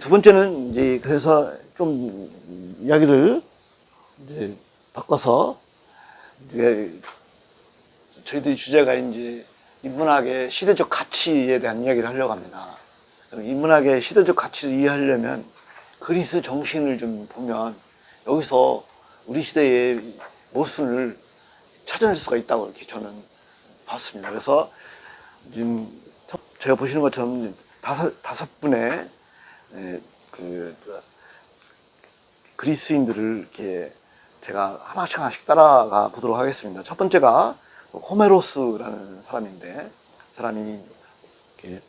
두 번째는 이제 그래서 좀 이야기를 이제 바꿔서 이제 저희들이 주제가 이제 인문학의 시대적 가치에 대한 이야기를 하려고 합니다. 인문학의 시대적 가치를 이해하려면 그리스 정신을 좀 보면 여기서 우리 시대의 모순을 찾아낼 수가 있다고 이렇게 저는 봤습니다. 그래서 지금 제가 보시는 것처럼 다섯 분의 그 그리스인들을 이렇게 제가 하나씩 따라가 보도록 하겠습니다. 첫 번째가 호메로스라는 사람인데, 그 사람이 이렇게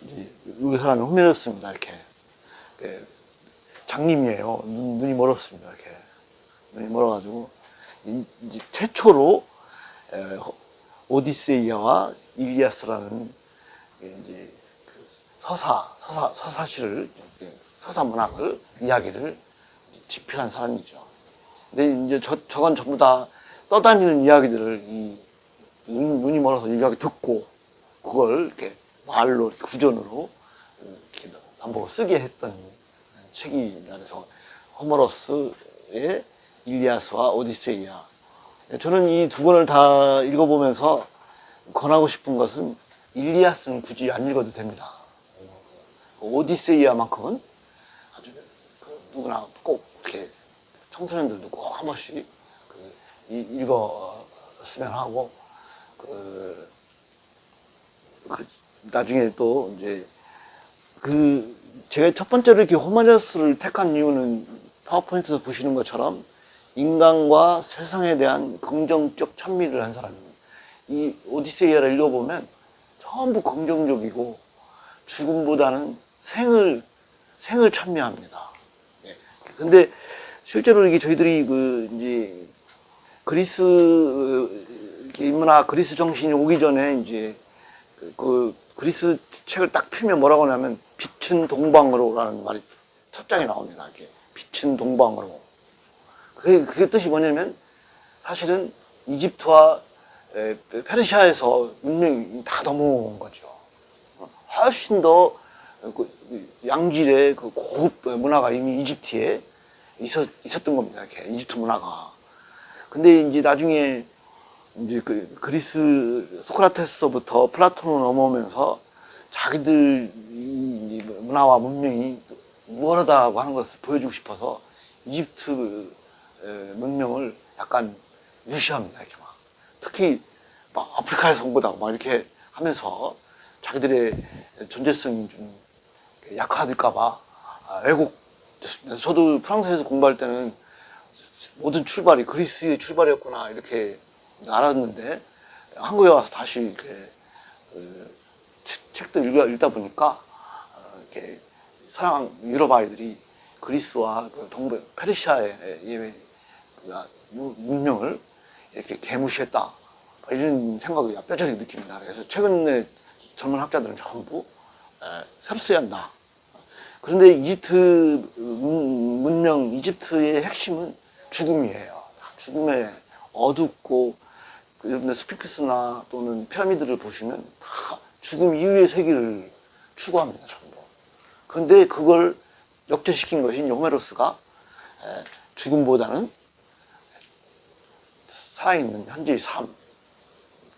이 사람이 호메로스입니다. 이렇게 장님이에요. 눈이 멀었습니다. 이렇게 눈이 멀어가지고 이제 최초로 오디세이아와 일리아스라는 이제 서사시를 서사 문학을 이야기를 집필한 사람이죠. 근데 이제 저건 전부 다 떠다니는 이야기들을 눈이 멀어서 이야기 듣고 그걸 이렇게 말로 구전으로 이렇게 남보고 쓰게 했던 책이다. 그래서 호메로스의 일리아스와 오디세이아. 저는 이 두 권을 다 읽어보면서 권하고 싶은 것은 일리아스는 굳이 안 읽어도 됩니다. 오디세이아만큼은 아주 누구나 꼭 이렇게 청소년들도 꼭 한 번씩 읽었으면 하고 나중에 또 이제 제가 첫 번째로 이렇게 호메로스를 택한 이유는 파워포인트에서 보시는 것처럼 인간과 세상에 대한 긍정적 찬미를 한 사람입니다. 이 오디세이아를 읽어보면 전부 긍정적이고 죽음보다는 생을 찬미합니다. 근데 실제로 이게 저희들이 이제 그리스 인문학 그리스 정신이 오기 전에 이제 그리스 책을 딱 펴면 뭐라고 하냐면 빛은 동방으로라는 말이 첫 장에 나옵니다. 이렇게 빛은 동방으로. 그게 뜻이 뭐냐면 사실은 이집트와 페르시아에서 문명이 다 넘어온 거죠. 훨씬 더 양질의 고급 문화가 이미 이집트에 있었던 겁니다. 이렇게 이집트 문화가. 근데 이제 나중에 이제 그리스 소크라테스로부터 플라톤으로 넘어오면서 자기들 문화와 문명이 우월하다고 하는 것을 보여주고 싶어서 이집트 문명을 약간 무시합니다. 이렇게 막 특히 막 아프리카에서 온 거다 막 이렇게 하면서 자기들의 존재성이 좀 약화될까봐 왜곡됐습니다. 저도 프랑스에서 공부할 때는 모든 출발이 그리스의 출발이었구나 이렇게 알았는데 한국에 와서 다시 이렇게 책들 읽다 보니까 이렇게 서양 유럽 아이들이 그리스와 페르시아의 문명을 이렇게 개무시했다 이런 생각을 뼈저리 느낍니다. 그래서 최근에 젊은 학자들은 전부 새로 써야 한다. 그런데 이집트의 핵심은 죽음이에요. 죽음에 어둡고 여러분들 스핑크스나 또는 피라미드를 보시면 다 죽음 이후의 세계를 추구합니다. 전부. 그런데 그걸 역전시킨 것이 호메로스가 죽음보다는 살아있는 현재의 삶,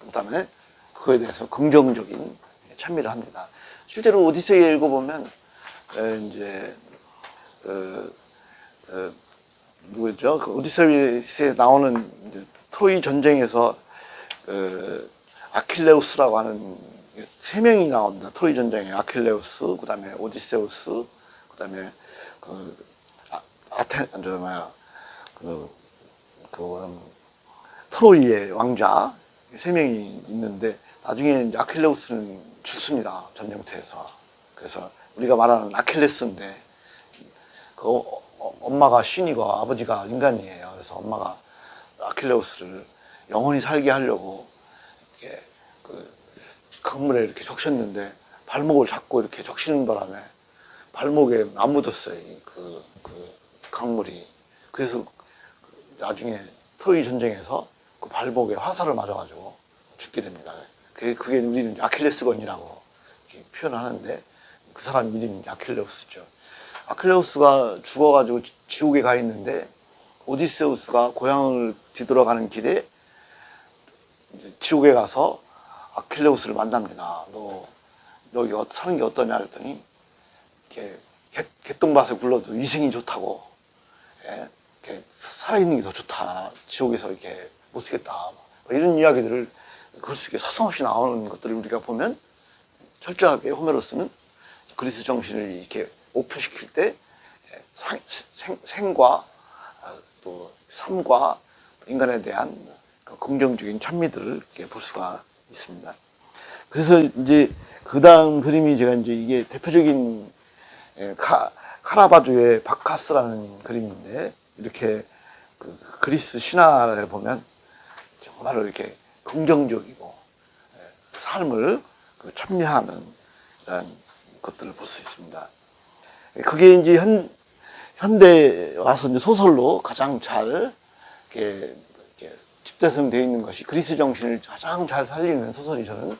그 다음에 그거에 대해서 긍정적인 참여를 합니다. 실제로 오디세이에 읽어보면 이제 누구죠? 오디세이에 나오는 트로이 전쟁에서 아킬레우스라고 하는 세 명이 나옵니다. 트로이 전쟁에 아킬레우스, 그 다음에 오디세우스, 그 다음에 트로이의 왕자 세 명이 있는데 나중에 이제 아킬레우스는 죽습니다. 전쟁터에서. 그래서 우리가 말하는 아킬레스인데 엄마가 신이고 아버지가 인간이에요. 그래서 엄마가 아킬레우스를 영원히 살게 하려고 이렇게 강물에 이렇게 적셨는데 발목을 잡고 이렇게 적시는 바람에 발목에 안 묻었어요. 그 강물이. 그래서 나중에 트로이 전쟁에서 그 발목에 화살을 맞아가지고 죽게 됩니다. 그게 우리는 아킬레스건이라고 표현하는데 그 사람 이름이 아킬레우스죠. 아킬레우스가 죽어가지고 지옥에 가 있는데 오디세우스가 고향을 뒤돌아가는 길에 지옥에 가서 아킬레우스를 만납니다. 너 여기 사는 게 어떠냐 그랬더니 이렇게 개똥밭에 굴러도 이승이 좋다고, 예? 이렇게 살아있는 게 더 좋다. 지옥에서 이렇게 못 쓰겠다. 이런 이야기들을 글쓰기에 서슴없이 나오는 것들을 우리가 보면 철저하게 호메로스는 그리스 정신을 이렇게 오픈시킬 때 생과 또 삶과 인간에 대한 긍정적인 찬미들을 이렇게 볼 수가 있습니다. 그래서 이제 그 다음 그림이 제가 이제 이게 대표적인 카라바조의 바카스라는 그림인데, 이렇게 그 그리스 신화를 보면 정말로 이렇게 긍정적이고 삶을 찬미하는 이런 것들을 볼 수 있습니다. 그게 이제 현대 와서 이제 소설로 가장 잘 이렇게 집대성되어 있는 것이 그리스 정신을 가장 잘 살리는 소설이 저는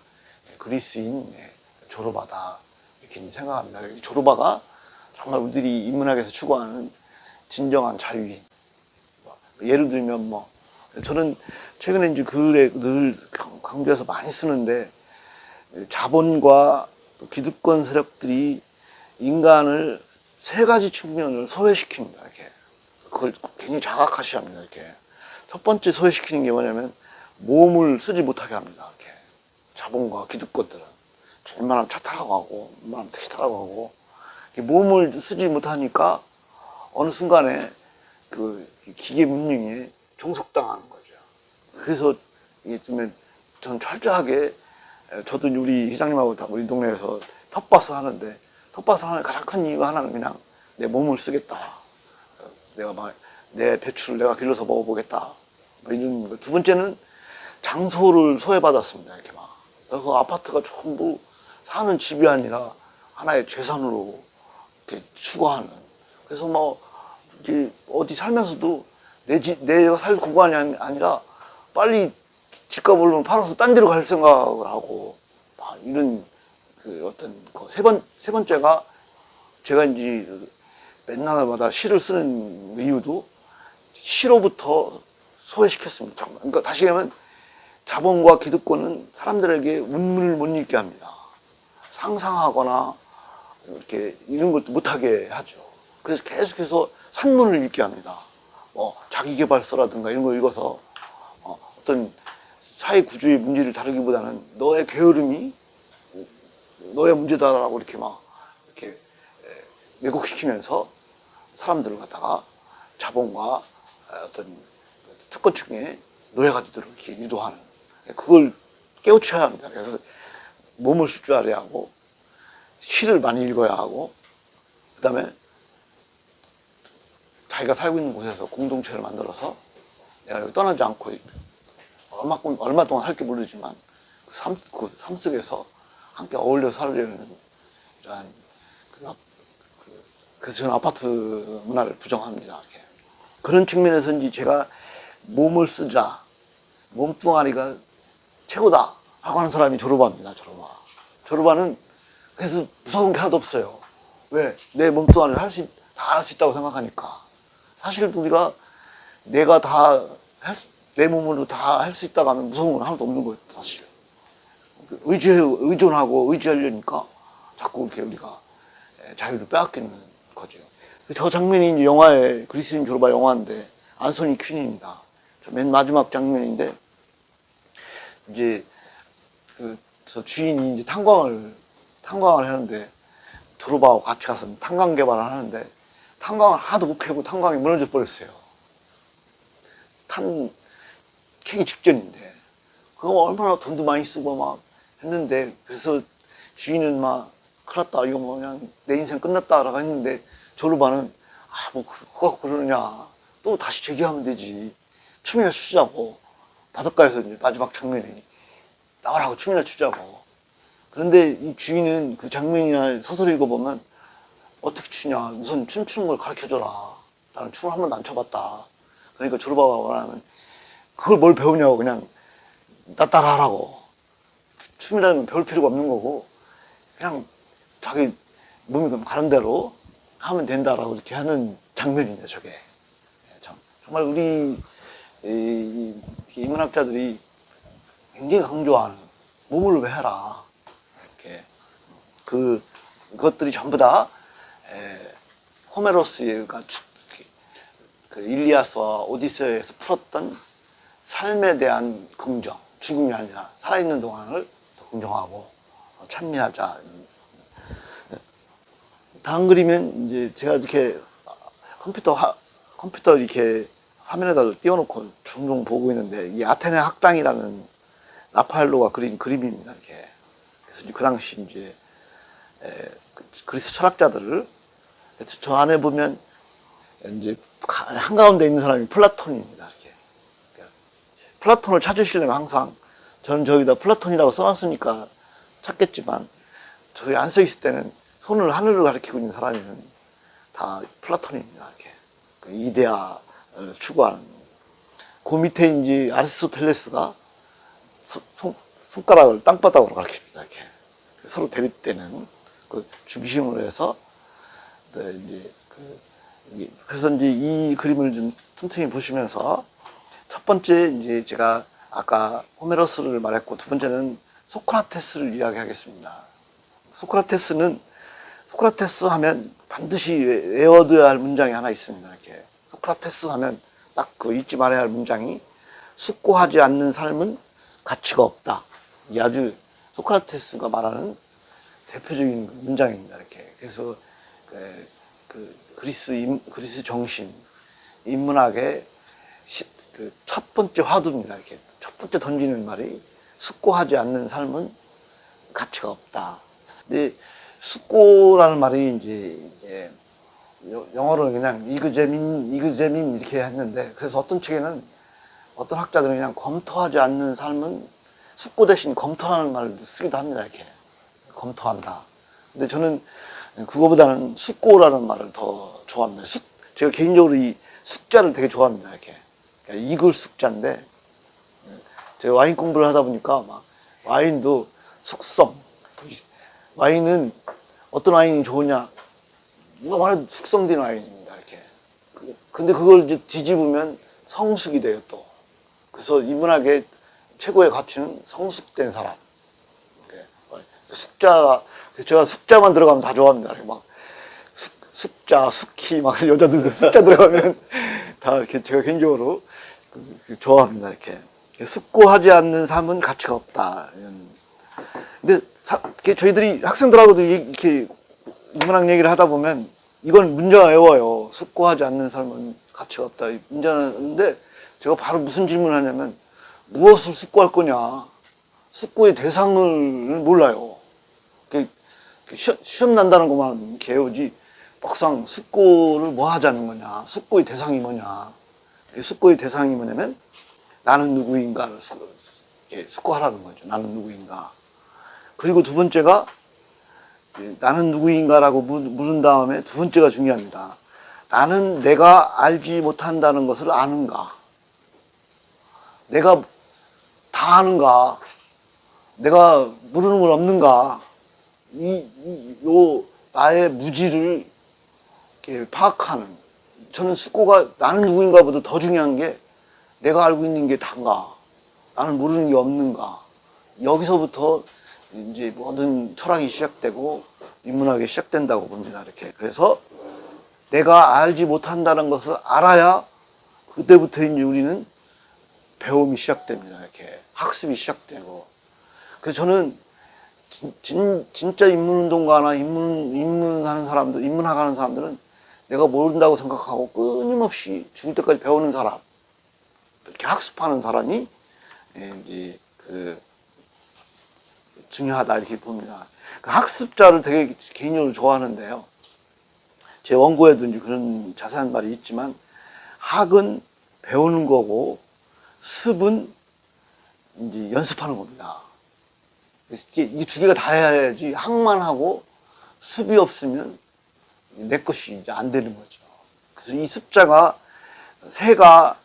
그리스인 조르바다 이렇게 생각합니다. 조르바가 정말 우리들이 인문학에서 추구하는 진정한 자유인. 예를 들면 저는 최근에 이제 글에 늘 강조해서 많이 쓰는데, 자본과 기득권 세력들이 인간을 세 가지 측면을 소외시킵니다. 이렇게 그걸 굉장히 자각하셔야 합니다. 이렇게 첫 번째 소외시키는 게 뭐냐면 몸을 쓰지 못하게 합니다. 이렇게 자본과 기득권들은 웬만하면 차 타라고 하고 웬만하면 택시 타라고 하고, 몸을 쓰지 못하니까 어느 순간에 그 기계 문명에 종속당하는 거죠. 그래서 이게 저는 철저하게, 저도 우리 회장님하고 다 우리 동네에서 텃밭을 하는데, 텃밭을 하는 가장 큰 이유가 하나는 그냥 내 몸을 쓰겠다. 내가 내 배추를 내가 길러서 먹어보겠다. 이런 거. 두 번째는 장소를 소외받았습니다. 이렇게 그래서 아파트가 전부 사는 집이 아니라 하나의 재산으로 이렇게 추구하는. 그래서 이제 어디 살면서도 내가 살 공간이 아니라 빨리 집값을 팔아서 딴 데로 갈 생각을 하고, 이런 세 번째가 제가 이제 맨날마다 시를 쓰는 이유도 시로부터 소외시켰습니다. 그러니까 다시 얘기하면 자본과 기득권은 사람들에게 운문을 못 읽게 합니다. 상상하거나 이렇게 이런 것도 못하게 하죠. 그래서 계속해서 산문을 읽게 합니다. 자기계발서라든가 이런 걸 읽어서 어떤 사회 구조의 문제를 다루기보다는 너의 게으름이 너의 문제다라고 이렇게 이렇게 왜곡시키면서 사람들을 갖다가 자본과 어떤 특권층의 노예가 되도록 이렇게 유도하는, 그걸 깨우쳐야 합니다. 그래서 몸을 쓸 줄 알아야 하고, 시를 많이 읽어야 하고, 그 다음에 자기가 살고 있는 곳에서 공동체를 만들어서 내가 여기 떠나지 않고 얼마 동안 살지 모르지만 그 삶 속에서 함께 어울려 살려는 이러한 그래서 저는 아파트 문화를 부정합니다. 이렇게. 그런 측면에서인지 제가 몸을 쓰자, 몸뚱아리가 최고다 하고 하는 사람이 조르바입니다. 조르바는 그래서 무서운 게 하나도 없어요. 왜? 내 몸뚱아리를 다 할 수 있다고 생각하니까. 사실 우리가 내가 내 몸으로 다 할 수 있다고 하면 무서운 건 하나도 없는 거예요. 사실 의존하고 의지하려니까 자꾸 이렇게 우리가 자유를 빼앗기는 거죠. 저 장면이 이제 영화의 그리스인 조르바 영화인데, 안소니 퀸입니다. 맨 마지막 장면인데, 이제 저 주인이 이제 탄광을 하는데 조르바하고 같이 가서 탄광 개발을 하는데, 탄광을 하도 못 캐고 탄광이 무너져 버렸어요. 캐기 직전인데, 그거 얼마나 돈도 많이 쓰고 했는데, 그래서 주인은 큰일 났다, 이거 그냥 내 인생 끝났다라고 했는데, 조르바는 그거 그러느냐, 또 다시 재기하면 되지, 춤이나 추자고, 바닷가에서 이제 마지막 장면이 나와라고 춤이나 추자고. 그런데 이 주인은 그 장면이나 소설 읽어보면 어떻게 추냐, 우선 춤추는 걸 가르쳐줘라, 나는 춤을 한 번도 안 춰봤다. 그러니까 조르바가 원하면 그걸 뭘 배우냐고, 그냥 나 따라하라고. 춤이라는 건 배울 필요가 없는 거고, 그냥 자기 몸이 가는 대로 하면 된다라고 이렇게 하는 장면입니다, 저게. 정말 우리 인문학자들이 굉장히 강조하는 몸을 왜 해라. 이렇게 그것들이 전부 다 호메로스가 그 일리아스와 오디세이에서 풀었던 삶에 대한 긍정, 죽음이 아니라 살아있는 동안을 더 긍정하고 찬미하자. 다음 그림은 이제 제가 이렇게 컴퓨터 이렇게 화면에다 띄워놓고 종종 보고 있는데, 이 아테네 학당이라는 라파엘로가 그린 그림입니다. 이렇게. 그래서 그 당시 이제 그리스 철학자들을, 그래서 저 안에 보면 이제 한가운데 있는 사람이 플라톤입니다. 이렇게. 플라톤을 찾으시려면 항상, 저는 저기다 플라톤이라고 써놨으니까 찾겠지만, 저기 안 써있을 때는 손을 하늘을 가리키고 있는 사람이면 다 플라톤입니다. 이렇게. 그 이데아를 추구하는. 그 밑에 이제 아리스토텔레스가 손가락을 땅바닥으로 가리킵니다. 이렇게. 서로 대립되는 그 중심으로 해서, 이제 그래서 이제 이 그림을 좀 틈틈이 보시면서, 첫 번째 이제 제가 아까 호메로스를 말했고, 두 번째는 소크라테스를 이야기하겠습니다. 소크라테스 하면 반드시 외워둬야 할 문장이 하나 있습니다. 이렇게. 소크라테스 하면 딱 그 잊지 말아야 할 문장이, 숙고하지 않는 삶은 가치가 없다. 이게 아주 소크라테스가 말하는 대표적인 문장입니다. 이렇게. 그래서 그리스 정신, 인문학의 첫 번째 화두입니다. 이렇게. 첫 번째 던지는 말이, 숙고하지 않는 삶은 가치가 없다. 근데 숙고라는 말이 이제 영어로 그냥 이그제민 이렇게 했는데, 그래서 어떤 책에는, 어떤 학자들은 그냥 검토하지 않는 삶은, 숙고 대신 검토라는 말을 쓰기도 합니다. 이렇게. 검토한다. 근데 저는 그거보다는 숙고라는 말을 더 좋아합니다. 제가 개인적으로 이 숙자를 되게 좋아합니다. 이렇게. 그러니까 이글 숙자인데, 제가 와인 공부를 하다 보니까 막 와인도 숙성. 와인은 어떤 와인이 좋으냐? 누가 말해도 숙성된 와인입니다. 이렇게. 근데 그걸 이제 뒤집으면 성숙이 돼요, 또. 그래서 인문학의 최고의 가치는 성숙된 사람. 제가 숙자만 들어가면 다 좋아합니다. 막 숙자, 숙희, 막 여자들도 숙자 들어가면 다 이렇게 제가 개인적으로 좋아합니다. 이렇게. 숙고하지 않는 삶은 가치가 없다. 근데 저희들이 학생들하고도 이렇게 인문학 얘기를 하다 보면, 이건 문제가 외워요. 숙고하지 않는 삶은 가치가 없다. 문제는데, 제가 바로 무슨 질문을 하냐면, 무엇을 숙고할 거냐? 숙고의 대상을 몰라요. 시험 난다는 것만 이렇게 외우지, 막상 숙고를 뭐 하자는 거냐? 숙고의 대상이 뭐냐? 숙고의 대상이 뭐냐면, 나는 누구인가를 숙고하라는 거죠. 나는 누구인가. 그리고 두 번째가, 나는 누구인가라고 물은 다음에 두 번째가 중요합니다. 나는 내가 알지 못한다는 것을 아는가? 내가 다 아는가? 내가 모르는 건 없는가? 나의 무지를 이렇게 파악하는. 저는 숙고가, 나는 누구인가보다 더 중요한 게, 내가 알고 있는 게 단가? 나는 모르는 게 없는가? 여기서부터 이제 모든 철학이 시작되고 인문학이 시작된다고 봅니다. 이렇게. 그래서 내가 알지 못한다는 것을 알아야, 그때부터 이제 우리는 배움이 시작됩니다. 이렇게. 학습이 시작되고. 그래서 저는 진짜 인문운동가나 인문학하는 사람들은 내가 모른다고 생각하고 끊임없이 죽을 때까지 배우는 사람, 이렇게 학습하는 사람이 이제 중요하다 이렇게 봅니다. 그 학습자를 되게 개인적으로 좋아하는데요. 제 원고에도 이제 그런 자세한 말이 있지만, 학은 배우는 거고 습은 이제 연습하는 겁니다. 이 두 개가 다 해야지, 학만 하고 습이 없으면 내 것이 이제 안 되는 거죠. 그래서 이 습자가, 새가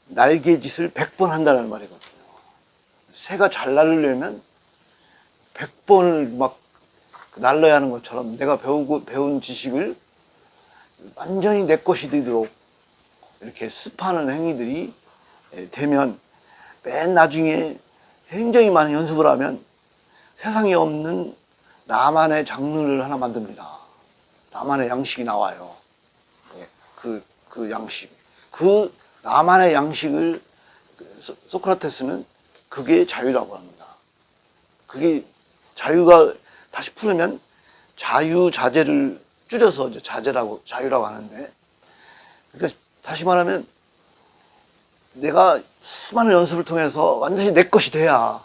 날개짓을 100번 한다는 말이거든요. 새가 잘 날으려면 100번을 막 날라야 하는 것처럼, 내가 배운 지식을 완전히 내 것이 되도록 이렇게 습하는 행위들이 되면 맨 나중에 굉장히 많은 연습을 하면 세상에 없는 나만의 장르를 하나 만듭니다. 나만의 양식이 나와요. 그 양식. 그 나만의 양식을 소크라테스는 그게 자유라고 합니다. 그게 자유가 다시 풀으면 자유자재를 줄여서 이제 자유라고 하는데, 그러니까 다시 말하면 내가 수많은 연습을 통해서 완전히 내 것이 돼야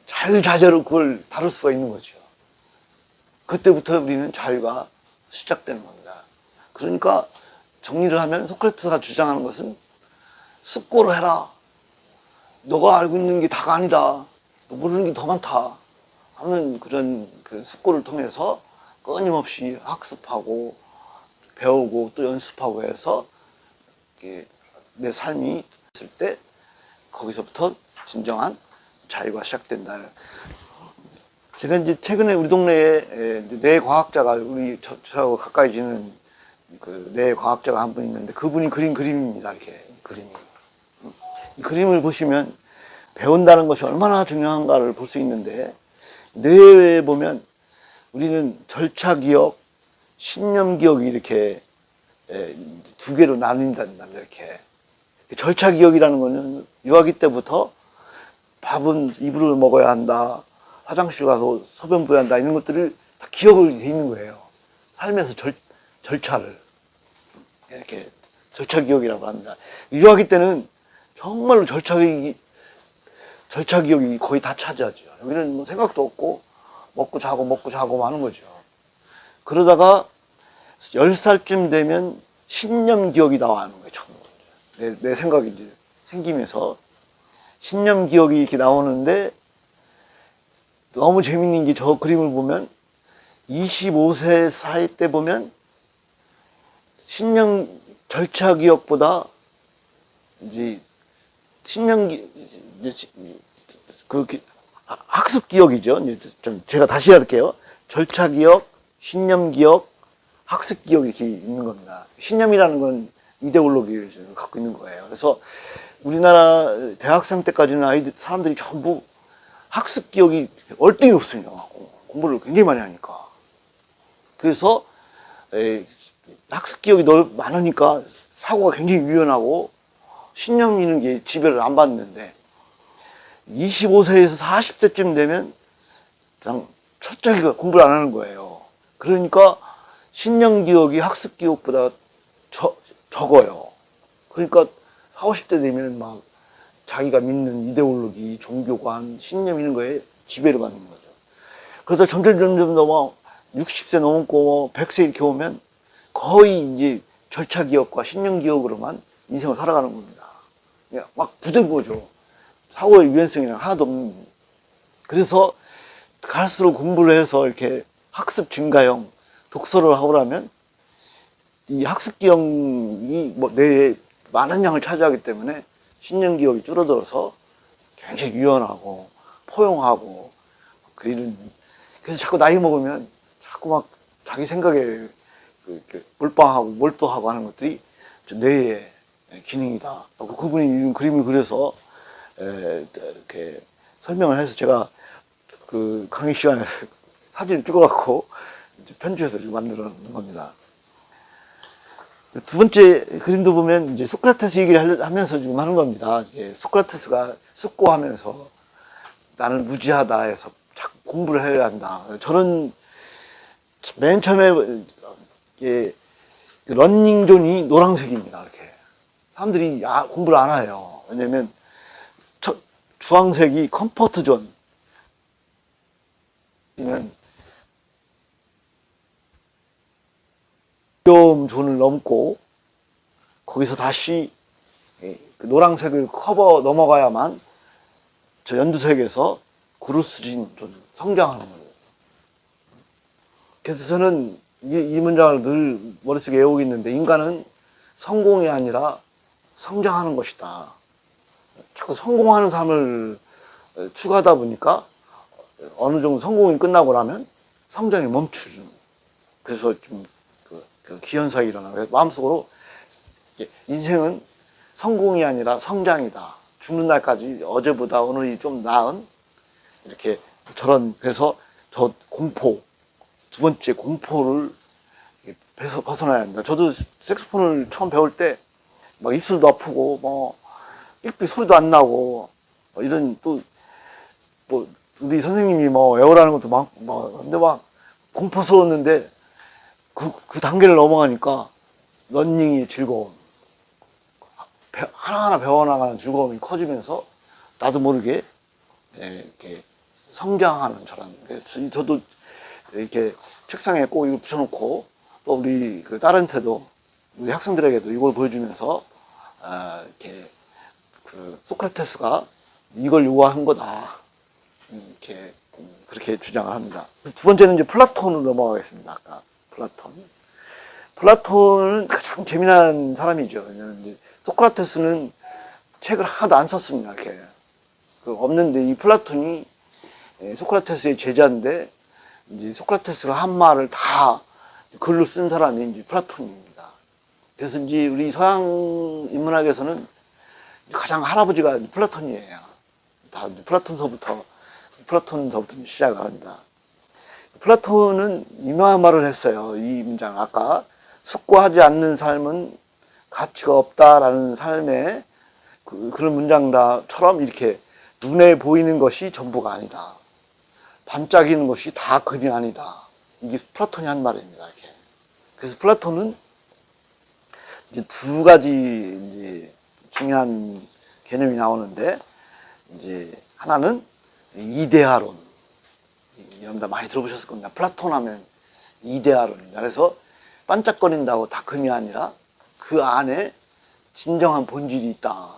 자유자재로 그걸 다룰 수가 있는 거죠. 그때부터 우리는 자유가 시작되는 겁니다. 그러니까 정리를 하면 소크라테스가 주장하는 것은 습고로 해라. 너가 알고 있는 게 다가 아니다. 너 모르는 게 더 많다. 하는 그런 그 습고를 통해서 끊임없이 학습하고 배우고 또 연습하고 해서 내 삶이 있을 때 거기서부터 진정한 자유가 시작된다. 제가 이제 최근에 우리 동네에 뇌과학자가 저하고 가까이 지는 그 뇌과학자가 한 분 있는데 그분이 그린 그림입니다. 이렇게 그림이. 이 그림을 보시면 배운다는 것이 얼마나 중요한가를 볼 수 있는데, 뇌에 보면 우리는 절차기억, 신념기억이 이렇게 두 개로 나뉜단 말이에요. 이렇게. 절차기억이라는 거는 유아기 때부터 밥은 입으로 먹어야 한다, 화장실 가서 소변 보야 한다, 이런 것들을 다 기억을 돼 있는 거예요. 삶에서 절차를. 이렇게 절차기억이라고 합니다. 유아기 때는 정말로 절차기억이 거의 다 차지하죠. 여기는 뭐 생각도 없고 먹고 자고 하는 거죠. 그러다가 10살쯤 되면 신념기억이 나와는 거예요. 처음. 내 생각이 이제 생기면서 신념기억이 이렇게 나오는데, 너무 재밌는 게 저 그림을 보면 25세 사이 때 보면 절차기억보다 이제 학습기억이죠. 좀 제가 다시 할게요. 절차기억, 신념기억, 학습기억이 이렇게 있는 겁니다. 신념이라는 건 이데올로기를 갖고 있는 거예요. 그래서 우리나라 대학생 때까지는 사람들이 전부 학습기억이 얼등이 없습니다. 공부를 굉장히 많이 하니까. 그래서 학습기억이 많으니까 사고가 굉장히 유연하고 신념 있는 게 지배를 안 받는데, 25세에서 40세쯤 되면 그냥 철저히 공부를 안 하는 거예요. 그러니까 신념기억이 학습기억보다 적어요. 그러니까 40, 50대 되면 막 자기가 믿는 이데올로기, 종교관, 신념 있는 거에 지배를 받는 거죠. 그러다 점점 넘어 60세 넘고 100세 이렇게 오면 거의 이제 절차기억과 신념기억으로만 인생을 살아가는 겁니다. 막 굳은 거죠. 사고의 유연성이랑 하나도 없는. 그래서 갈수록 공부를 해서 이렇게 학습 증가형 독서를 하고라면 이 학습기억이 뇌에 많은 양을 차지하기 때문에 신념기억이 줄어들어서 굉장히 유연하고 포용하고 그래서 자꾸 나이 먹으면 자꾸 막 자기 생각에 몰빵하고 몰두하고 하는 것들이 뇌의 기능이다. 그분이 이런 그림을 그려서 이렇게 설명을 해서 제가 그 강의 시간에 사진을 찍어갖고 편집해서 만들어 놓은 겁니다. 두 번째 그림도 보면 이제 소크라테스 얘기를 하면서 지금 하는 겁니다. 소크라테스가 숙고하면서 나는 무지하다 해서 자꾸 공부를 해야 한다. 저는 맨 처음에 런닝존이 노란색입니다. 이렇게 사람들이 공부를 안 해요. 왜냐면 주황색이 컴포트 존. 위험 존을 넘고 거기서 다시 그 노란색을 넘어가야만 저 연두색에서 그루스진 존, 성장하는 거예요. 그래서 저는 이 문장을 늘 머릿속에 외우고 있는데, 인간은 성공이 아니라 성장하는 것이다. 자꾸 성공하는 삶을 추구하다 보니까 어느 정도 성공이 끝나고 나면 성장이 멈추죠. 그래서 좀 그 기현석이 일어나고 마음속으로 인생은 성공이 아니라 성장이다. 죽는 날까지 어제보다 오늘이 좀 나은 이렇게 그래서 저 공포, 두 번째 공포를 벗어나야 합니다. 저도 색소폰을 처음 배울 때 막 입술도 아프고 뭐 삑삑 소리도 안 나고 이런 또 뭐 우리 선생님이 뭐 외우라는 것도 근데 막 공포스러웠는데 그 단계를 넘어가니까 런닝의 즐거움, 하나하나 배워나가는 즐거움이 커지면서 나도 모르게 이렇게 성장하는 저런. 저도 이렇게 책상에 꼭 이거 붙여놓고 또 우리 그 딸한테도 우리 학생들에게도 이걸 보여주면서 이렇게 그 소크라테스가 이걸 요구한 거다. 이렇게 그렇게 주장을 합니다. 두 번째는 이제 플라톤으로 넘어가겠습니다. 아까 플라톤은 가장 재미난 사람이죠. 왜냐면 이제 소크라테스는 책을 하나도 안 썼습니다. 이렇게 없는데 이 플라톤이 소크라테스의 제자인데 이제 소크라테스가 한 말을 다 글로 쓴 사람이 이제 플라톤입니다. 그래서 이제 우리 서양 인문학에서는 가장 할아버지가 플라톤이에요. 다 플라톤서부터 시작을 합니다. 플라톤은 유명한 말을 했어요. 이 문장 아까 숙고하지 않는 삶은 가치가 없다라는 삶의 그런 문장처럼 이렇게 눈에 보이는 것이 전부가 아니다. 반짝이는 것이 다 금이 아니다. 이게 플라톤이 한 말입니다. 이렇게. 그래서 플라톤은 이제 두 가지 이제 중요한 개념이 나오는데 이제 하나는 이데아론. 여러분들 많이 들어보셨을 겁니다. 플라톤 하면 이데아론입니다. 그래서 반짝거린다고 다 금이 아니라 그 안에 진정한 본질이 있다.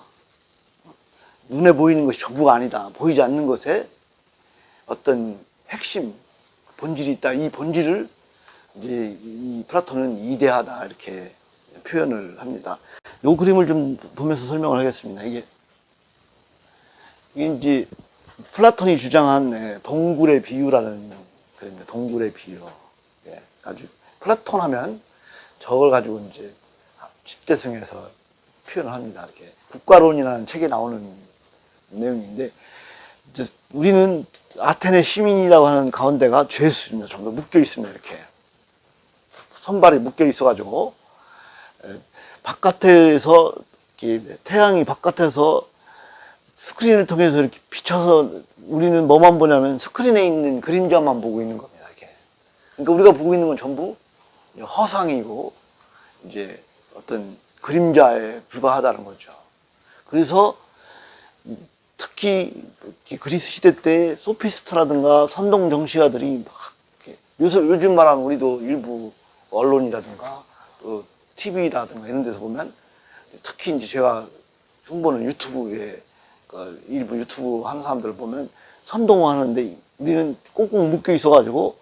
눈에 보이는 것이 전부가 아니다. 보이지 않는 것에 어떤 핵심, 본질이 있다. 이 본질을 이제 이 플라톤은 이데하다 이렇게 표현을 합니다. 이 그림을 좀 보면서 설명을 하겠습니다. 이게 이제 플라톤이 주장한 동굴의 비유라는 그림입니다. 동굴의 비유. 아주 플라톤 하면 저걸 가지고 이제 집대성에서 표현을 합니다. 이렇게 국가론이라는 책에 나오는 내용인데 이제 우리는 아테네 시민이라고 하는 가운데가 죄수입니다. 전부 묶여 있습니다. 이렇게 손발이 묶여 있어가지고 바깥에서 이렇게 태양이 바깥에서 스크린을 통해서 이렇게 비춰서 우리는 뭐만 보냐면 스크린에 있는 그림자만 보고 있는 겁니다. 이렇게. 그러니까 우리가 보고 있는 건 전부 허상이고 이제 어떤 그림자에 불과하다는 거죠. 그래서 특히 그리스 시대 때 소피스트라든가 선동 정치가들이 막 요즘 말하면 우리도 일부 언론이라든가 또 TV라든가 이런 데서 보면 특히 이제 제가 흉보는 유튜브에 일부 유튜브 하는 사람들을 보면 선동하는데 우리는 꽁꽁 묶여 있어가지고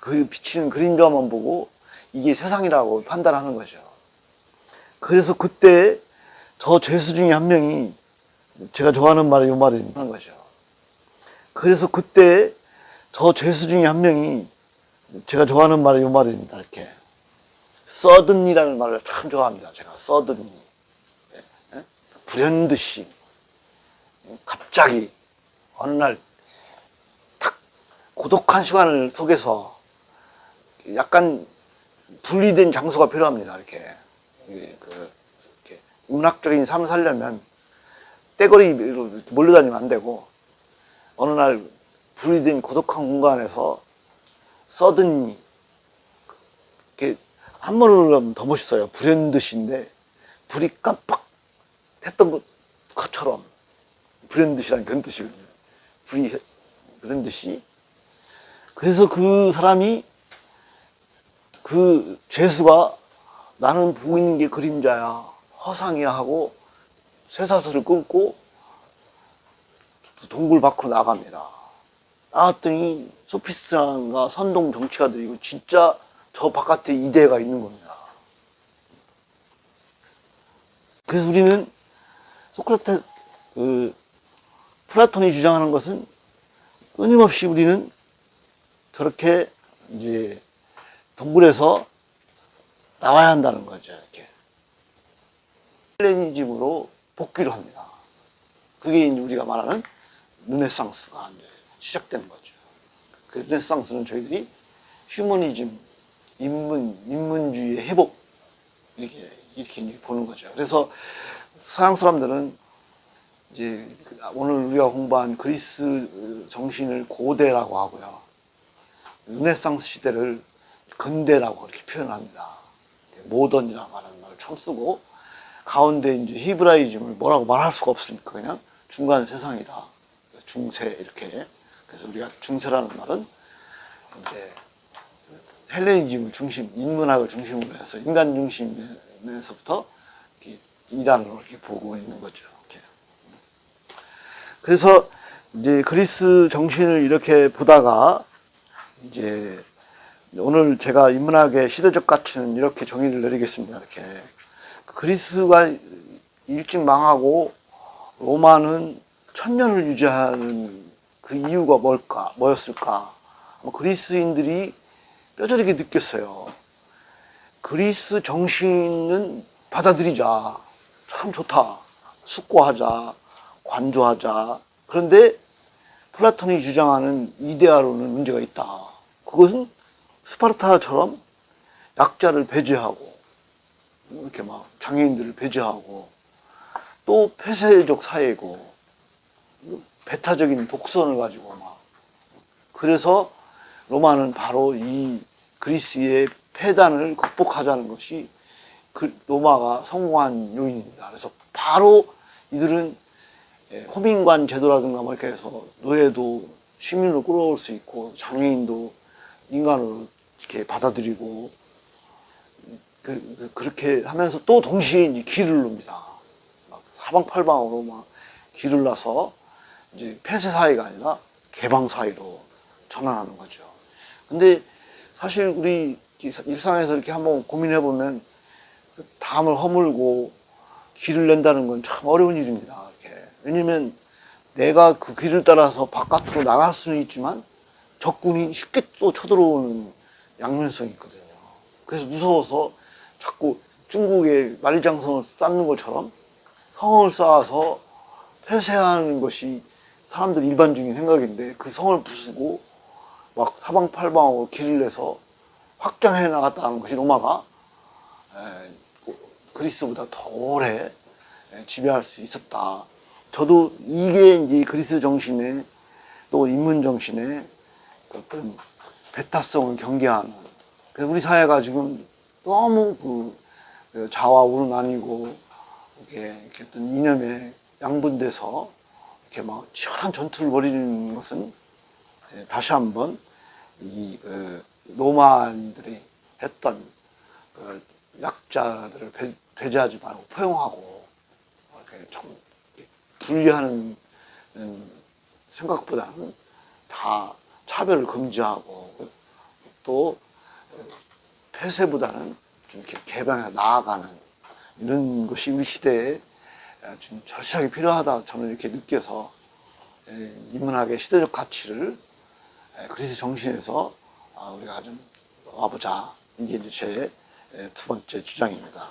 그 비치는 그림자만 보고 이게 세상이라고 판단하는 거죠. 그래서 그때 저 죄수 중에 한 명이 제가 좋아하는 말이 이 말이 하는 거죠. 그래서 그때 저 죄수 중에 한 명이 제가 좋아하는 말이 이 말입니다. 이렇게 서든이라는 말을 참 좋아합니다. 제가 서든이 불현듯이 갑자기 어느 날 딱 고독한 시간을 속에서 약간 분리된 장소가 필요합니다. 이렇게 문학적인 삶을 살려면 떼거리로 몰려다니면 안 되고 어느 날 분리된 고독한 공간에서 서든이 이렇게 한문으로 하면 더 멋있어요. 불현듯인데 불이 깜빡 했던 것처럼 불현듯이라는 그런 뜻이거든요. 불이 그런 듯이. 그래서 그 사람이 그 죄수가 나는 보고 있는 게 그림자야, 허상이야 하고 쇠사슬을 끊고 동굴 밖으로 나갑니다. 나갔더니 소피스트라든가 선동 정치가들이고 진짜 저 바깥에 이데가 있는 겁니다. 그래서 우리는 플라톤이 주장하는 것은 끊임없이 우리는 저렇게 이제 동굴에서 나와야 한다는 거죠. 이렇게 헬레니즘으로 복귀를 합니다. 그게 이제 우리가 말하는 르네상스가 이제 시작되는 거죠. 그 르네상스는 저희들이 휴머니즘, 인문주의의 회복 이렇게 이제 보는 거죠. 그래서 서양 사람들은 이제 오늘 우리가 공부한 그리스 정신을 고대라고 하고요. 르네상스 시대를 근대라고 이렇게 표현합니다. 모던이라고 하는 말을 처음 쓰고, 가운데 이제 히브라이즘을 뭐라고 말할 수가 없으니까 그냥 중간 세상이다. 중세 이렇게. 그래서 우리가 중세라는 말은 이제 헬레니즘을 중심, 인문학을 중심으로 해서 인간 중심에서부터 이렇게 이단으로 이렇게 보고 있는 거죠. 이렇게. 그래서 이제 그리스 정신을 이렇게 보다가 이제 오늘 제가 인문학의 시대적 가치는 이렇게 정의를 내리겠습니다. 이렇게 그리스가 일찍 망하고 로마는 천년을 유지하는 그 이유가 뭐였을까? 그리스인들이 뼈저리게 느꼈어요. 그리스 정신은 받아들이자. 참 좋다. 숙고하자. 관조하자. 그런데 플라톤이 주장하는 이데아로는 문제가 있다. 그것은 스파르타처럼 약자를 배제하고, 이렇게 막 장애인들을 배제하고, 또 폐쇄적 사회고, 배타적인 독선을 가지고 막. 그래서 로마는 바로 이 그리스의 폐단을 극복하자는 것이 로마가 성공한 요인입니다. 그래서 바로 이들은 호민관 제도라든가 뭐 이렇게 해서 노예도 시민으로 끌어올 수 있고 장애인도 인간으로 이렇게 받아들이고 그렇게 하면서 또 동시에 이제 길을 놉니다. 막 사방팔방으로 막 길을 놔서 이제 폐쇄 사회가 아니라 개방 사회로 전환하는 거죠. 근데 사실 우리 일상에서 이렇게 한번 고민해 보면 담을 허물고 길을 낸다는 건 참 어려운 일입니다. 이렇게. 왜냐면 내가 그 길을 따라서 바깥으로 나갈 수는 있지만 적군이 쉽게 또 쳐들어오는 양면성이 있거든요. 그래서 무서워서 자꾸 중국의 만리장성을 쌓는 것처럼 성을 쌓아서 폐쇄하는 것이 사람들 일반적인 생각인데 그 성을 부수고 막 사방팔방으로 길을 내서 확장해 나갔다는 것이 로마가 그리스보다 더 오래 지배할 수 있었다. 저도 이게 이제 그리스 정신의 또 인문 정신의 어떤 배타성을 경계하는. 그래서 우리 사회가 지금 너무 그 좌와 우로 나뉘고 이렇게 어떤 이념에 양분돼서 이렇게 막 치열한 전투를 벌이는 것은 다시 한번 이 로마인들이 했던 약자들을 배제하지 말고 포용하고 이렇게 좀 분리하는 생각보다는 다 차별을 금지하고 또 폐쇄보다는 좀 이렇게 개방해 나아가는 이런 것이 우리 시대에 좀 절실하게 필요하다 저는 이렇게 느껴서 인문학의 시대적 가치를 그리스 정신에서 우리가 좀 와보자. 이게 이제 제 두 번째 주장입니다.